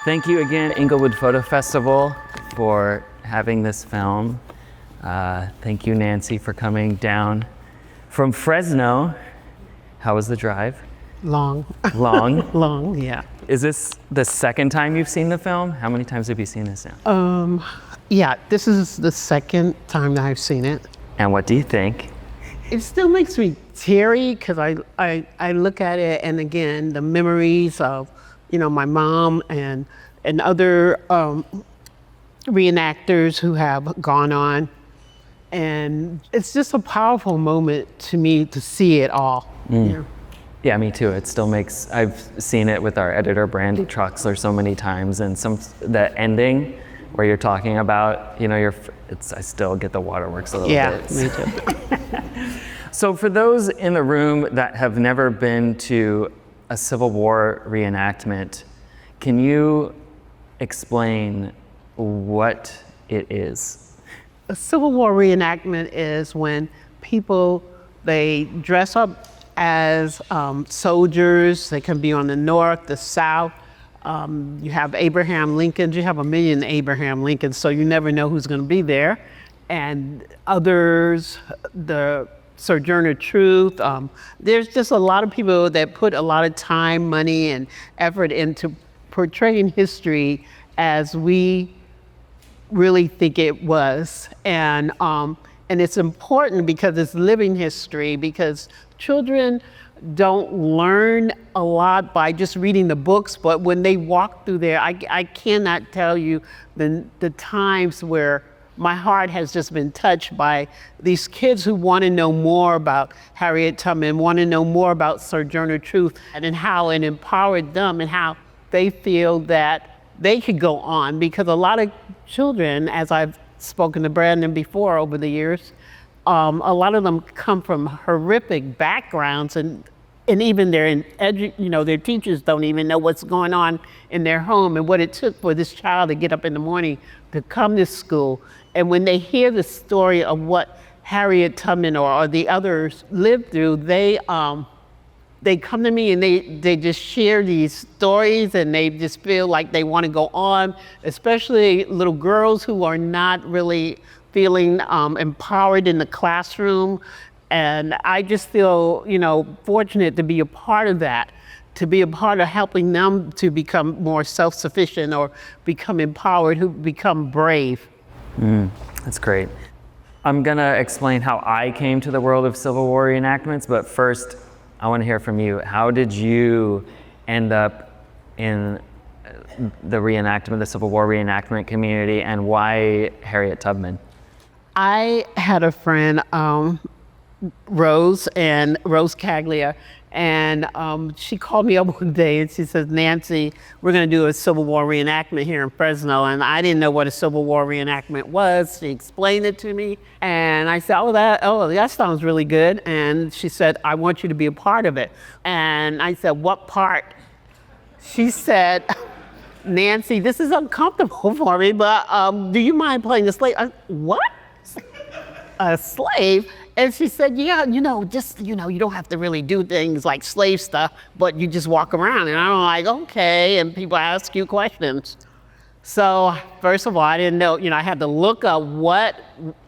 Thank you again, Inglewood Photo Festival, for having this film. Thank you, Nancy, for coming down from Fresno. How was the drive? Long. Long? Long, yeah. Is this the second time you've seen the film? How many times have you seen this now? Yeah, this is the second time that I've seen it. And what do you think? It still makes me teary because I look at it, and again, the memories of, my mom and other reenactors who have gone on. And it's just a powerful moment to me to see it all. Yeah, me too. It still makes, I've seen it with our editor, Brandy Truxler, so many times, and that ending where you're talking about, I still get the waterworks a little bit. Yeah, me too. So for those in the room that have never been to a Civil War reenactment, can you explain what it is? A Civil War reenactment is when people, they dress up as soldiers. They can be on the North, the South. You have Abraham Lincoln. You have a million Abraham Lincolns, so you never know who's going to be there. And others, the Sojourner Truth. There's just a lot of people that put a lot of time, money, and effort into portraying history as we really think it was. And it's important because it's living history, because children don't learn a lot by just reading the books, but when they walk through there, I cannot tell you the times where my heart has just been touched by these kids who want to know more about Harriet Tubman, want to know more about Sojourner Truth, and how it empowered them and how they feel that they could go on. Because a lot of children, as I've spoken to Brandon before over the years, a lot of them come from horrific backgrounds, and even their teachers don't even know what's going on in their home and what it took for this child to get up in the morning to come to school. And when they hear the story of what Harriet Tubman or the others lived through, they come to me and they just share these stories, and they just feel like they want to go on, especially little girls who are not really feeling empowered in the classroom. And I just feel, fortunate to be a part of that, to be a part of helping them to become more self-sufficient or become empowered, who become brave. That's great. I'm gonna explain how I came to the world of Civil War reenactments, but first I want to hear from you. How did you end up in the Civil War reenactment community, and why Harriet Tubman? I had a friend, Rose Caglia, and she called me up one day and she says, "Nancy, we're going to do a Civil War reenactment here in Fresno." And I didn't know what a Civil War reenactment was. She explained it to me, and I said, that sounds really good. And she said, "I want you to be a part of it." And I said, "What part?" She said, "Nancy, this is uncomfortable for me, but do you mind playing the slave?" What? A slave? And she said, "Yeah, you don't have to really do things like slave stuff, but you just walk around." And I'm like, "Okay," and people ask you questions. So first of all, I didn't know, I had to look up what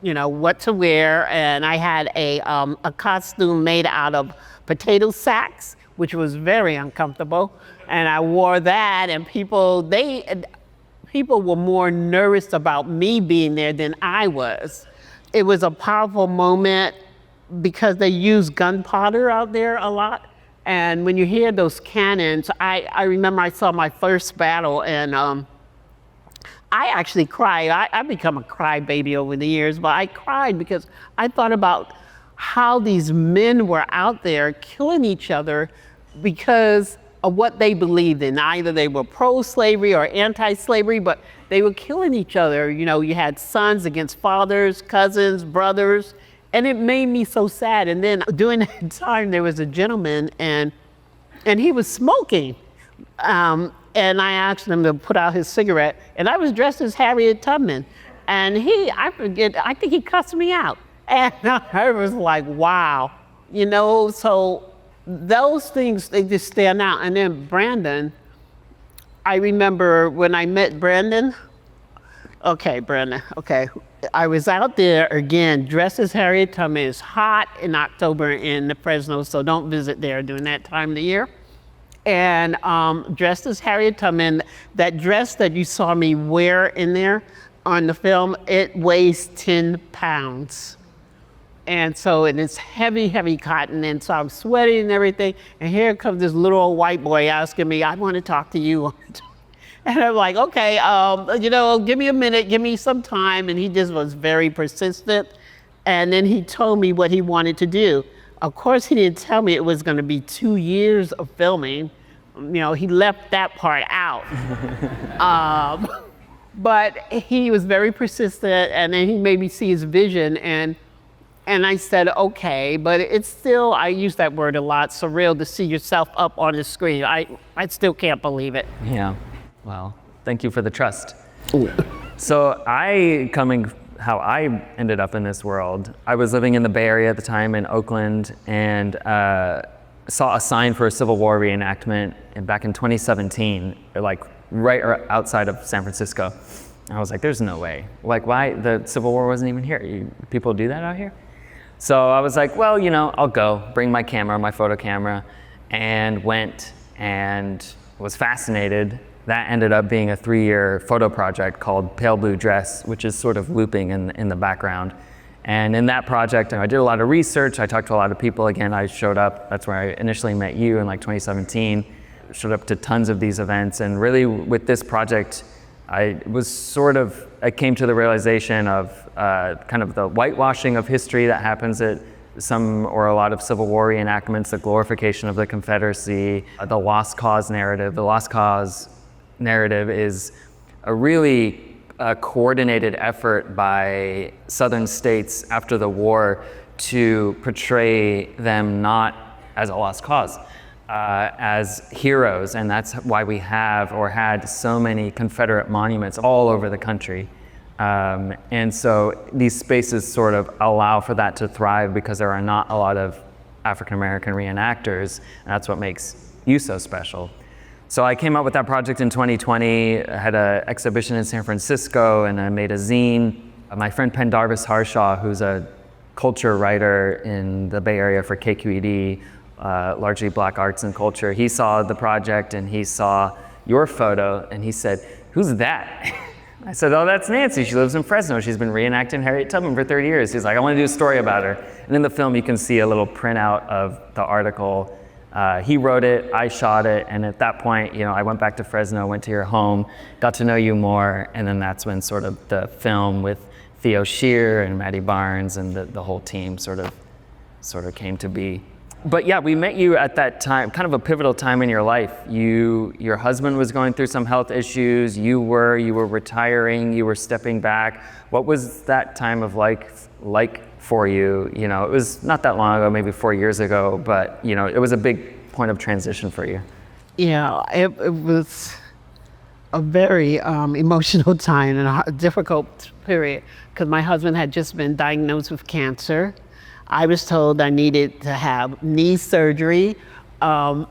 to wear, and I had a costume made out of potato sacks, which was very uncomfortable. And I wore that, and people were more nervous about me being there than I was. It was a powerful moment because they use gunpowder out there a lot. And when you hear those cannons, I remember I saw my first battle, and I actually cried. I've become a crybaby over the years, but I cried because I thought about how these men were out there killing each other because of what they believed in. Either they were pro-slavery or anti-slavery, but they were killing each other. You had sons against fathers, cousins, brothers, and it made me so sad. And then during that time, there was a gentleman, and he was smoking. And I asked him to put out his cigarette, and I was dressed as Harriet Tubman. And I think he cussed me out. And I was like, wow. So those things, they just stand out. And then Brandon, I remember when I met Brandon. Okay, Brandon. Okay. I was out there again, dressed as Harriet Tubman. It's hot in October in Fresno, so don't visit there during that time of the year. And dressed as Harriet Tubman, that dress that you saw me wear in there on the film, it weighs 10 pounds. And so, and it's heavy, heavy cotton, and so I'm sweating and everything, and here comes this little old white boy asking me, I want to talk to you. And I'm like, okay, you know, give me a minute, give me some time, and he just was very persistent, and then he told me what he wanted to do. Of course, he didn't tell me it was going to be 2 years of filming. You know, he left that part out. But he was very persistent, and then he made me see his vision, and I said, okay, but it's still, I use that word a lot, surreal to see yourself up on the screen. I still can't believe it. Yeah, well, thank you for the trust. So how I ended up in this world, I was living in the Bay Area at the time in Oakland, and saw a sign for a Civil War reenactment back in 2017, like right outside of San Francisco. I was like, there's no way. Like, why? The Civil War wasn't even here. People do that out here? So I was like, well, you know, I'll go, bring my camera, my photo camera, and went and was fascinated. That ended up being a 3-year photo project called Pale Blue Dress, which is sort of looping in the background. And in that project, I did a lot of research. I talked to a lot of people. Again, I showed up, that's where I initially met you in like 2017, showed up to tons of these events. And really with this project, I came to the realization of kind of the whitewashing of history that happens at some or a lot of Civil War reenactments, the glorification of the Confederacy, the lost cause narrative. The lost cause narrative is a really coordinated effort by Southern states after the war to portray them not as a lost cause, as heroes, and that's why we have or had so many Confederate monuments all over the country. And so these spaces sort of allow for that to thrive because there are not a lot of African American reenactors, and that's what makes you so special. So I came up with that project in 2020. I had an exhibition in San Francisco, and I made a zine. My friend Pendarvis Harshaw, who's a culture writer in the Bay Area for KQED, largely Black arts and culture, he saw the project and he saw your photo and he said, "Who's that?" I said, "Oh, that's Nancy. She lives in Fresno. She's been reenacting Harriet Tubman for 30 years. He's like, "I want to do a story about her." And in the film, you can see a little printout of the article. He wrote it, I shot it, and at that point, you know, I went back to Fresno, went to your home, got to know you more, and then that's when sort of the film with Theo Shear and Maddie Barnes and the whole team sort of came to be. But yeah, we met you at that time, kind of a pivotal time in your life. Your husband was going through some health issues. You were retiring. You were stepping back. What was that time of like for you? You know, it was not that long ago, maybe 4 years ago, but you know, it was a big point of transition for you. Yeah, it was a very emotional time and a difficult period because my husband had just been diagnosed with cancer. I was told I needed to have knee surgery, and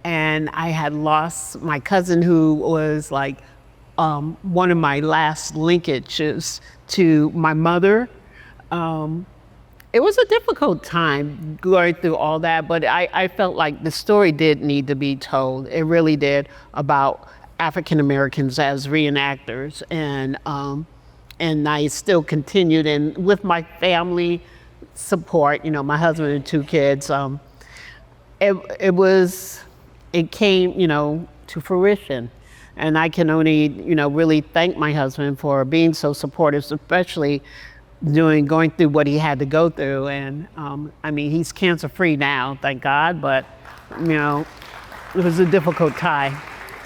I had lost my cousin who was like one of my last linkages to my mother. It was a difficult time going through all that, but I felt like the story did need to be told. It really did, about African Americans as reenactors, and I still continued, and with my family support, you know, my husband and 2 kids, it came, you know, to fruition. And I can only, you know, really thank my husband for being so supportive, especially going through what he had to go through. And I mean, he's cancer-free now, thank God, but, you know, it was a difficult time.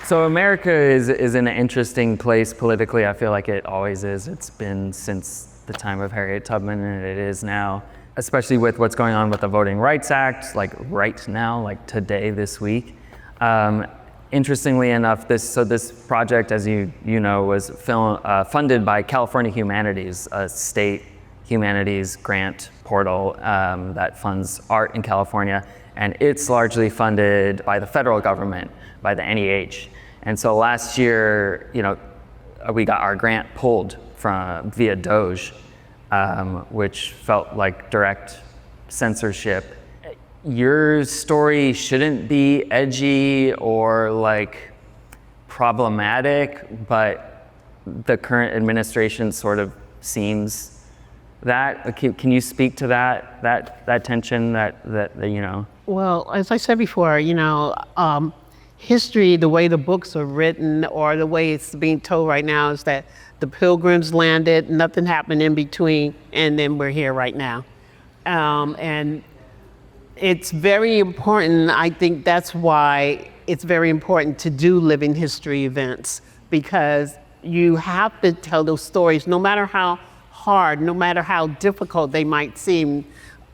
So America is in an interesting place politically. I feel like it always is. It's been since the time of Harriet Tubman, and it is now, especially with what's going on with the Voting Rights Act, like right now, like today, this week. Interestingly enough, this project, as you know, was funded by California Humanities, a state humanities grant portal that funds art in California, and it's largely funded by the federal government, by the NEH. And so last year, we got our grant pulled via Doge, which felt like direct censorship. Your story shouldn't be edgy or like problematic, but the current administration sort of seems that. Can you speak to that tension that Well, as I said before, history, the way the books are written or the way it's being told right now is that the Pilgrims landed, nothing happened in between, and then we're here right now. And it's very important. I think that's why it's very important to do living history events, because you have to tell those stories, no matter how hard, no matter how difficult they might seem.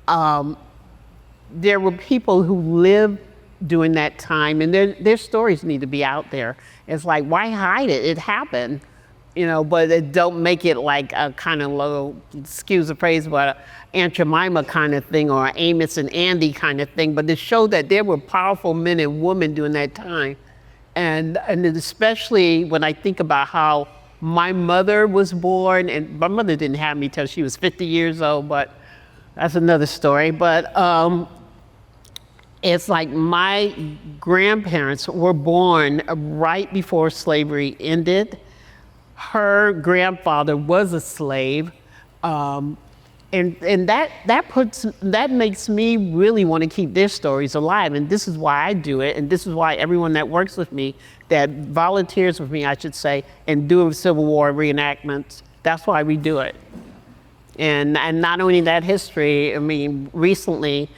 There were people who lived during that time, and their stories need to be out there. It's like, why hide it? It happened, but it don't make it like a kind of low, excuse the phrase, but Aunt Jemima kind of thing or Amos and Andy kind of thing, but to show that there were powerful men and women during that time. And especially when I think about how my mother was born, and my mother didn't have me till she was 50 years old, but that's another story. But it's like my grandparents were born right before slavery ended. Her grandfather was a slave. And that makes me really want to keep their stories alive. And this is why I do it. And this is why everyone that works with me, that volunteers with me, I should say, and doing Civil War reenactments, that's why we do it. And not only that history, recently,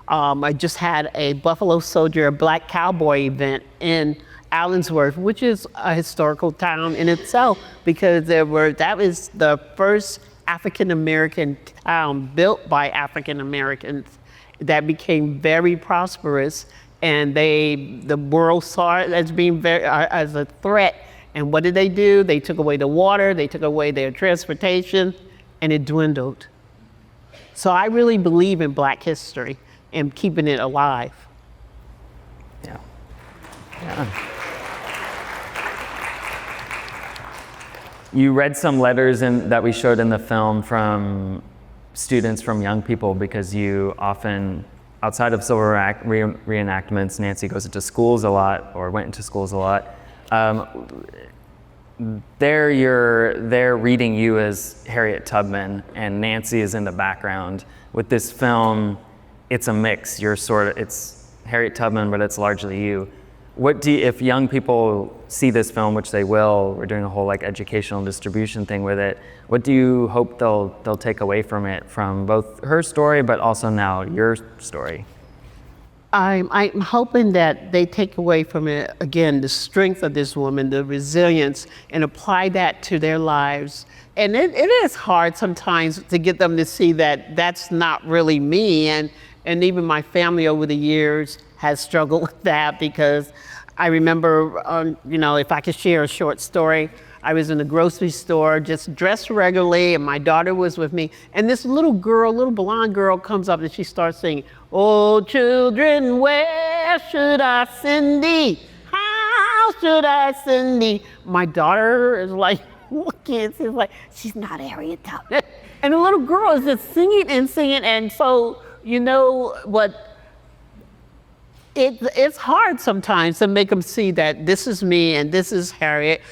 I just had a Buffalo Soldier, a Black Cowboy event in Allensworth, which is a historical town in itself, because that was the first African-American town built by African-Americans that became very prosperous, and the world saw it as being as a threat. And what did they do? They took away the water, they took away their transportation, and it dwindled. So I really believe in Black history and keeping it alive. Yeah. You read some letters that we showed in the film from students, from young people, because you often, outside of civil reenactments, Nancy goes into schools a lot, or went into schools a lot. They're reading you as Harriet Tubman, and Nancy is in the background. With this film, it's a mix. It's Harriet Tubman, but it's largely you. If young people see this film, which they will, we're doing a whole educational distribution thing with it, what do you hope they'll take away from it, from both her story, but also now your story? I'm hoping that they take away from it, again, the strength of this woman, the resilience, and apply that to their lives. And it is hard sometimes to get them to see that that's not really me. And even my family over the years has struggled with that, because I remember, if I could share a short story, I was in the grocery store, just dressed regularly, and my daughter was with me. And this little blonde girl comes up and she starts singing, "Oh, children, where should I send thee? How should I send thee?" My daughter is like, she's like, she's not Harriet Tubman. And the little girl is just singing and singing. And so, what? It's hard sometimes to make them see that this is me and this is Harriet,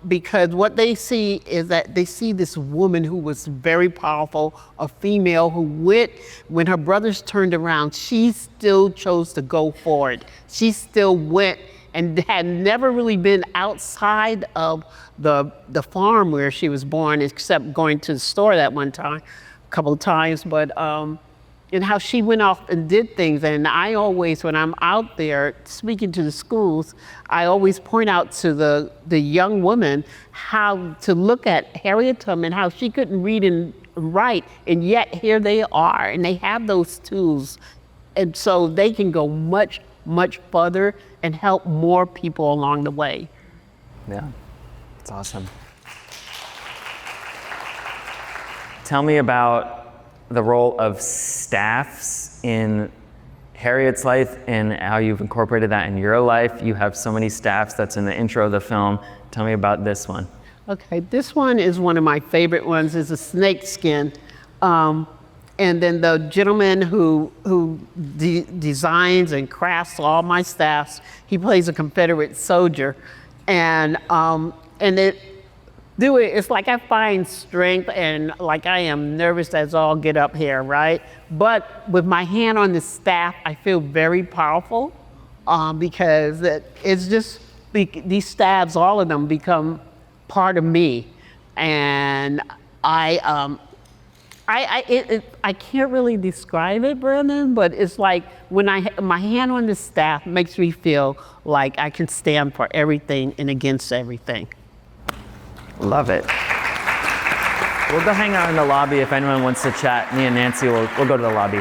because what they see is that they see this woman who was very powerful, a female who when her brothers turned around, she still chose to go forward. She still went and had never really been outside of the farm where she was born, except going to the store that one time, a couple of times, but and how she went off and did things. And I always, when I'm out there speaking to the schools, I always point out to the young women how to look at Harriet Tubman, how she couldn't read and write, and yet here they are, and they have those tools. And so they can go much, much further and help more people along the way. Yeah, it's awesome. Tell me about the role of staffs in Harriet's life and how you've incorporated that in your life. You have so many staffs that's in the intro of the film. Tell me about this one. Okay, this one is one of my favorite ones. It's a snake skin. And then the gentleman who designs and crafts all my staffs, he plays a Confederate soldier. And it's like I find strength and like I am nervous as all get up here, right? But with my hand on the staff, I feel very powerful because it's just, these staffs, all of them become part of me. And I can't really describe it, Brandon, but it's like when my hand on the staff makes me feel like I can stand for everything and against everything. Love it. We'll go hang out in the lobby if anyone wants to chat. Me and Nancy will go to the lobby.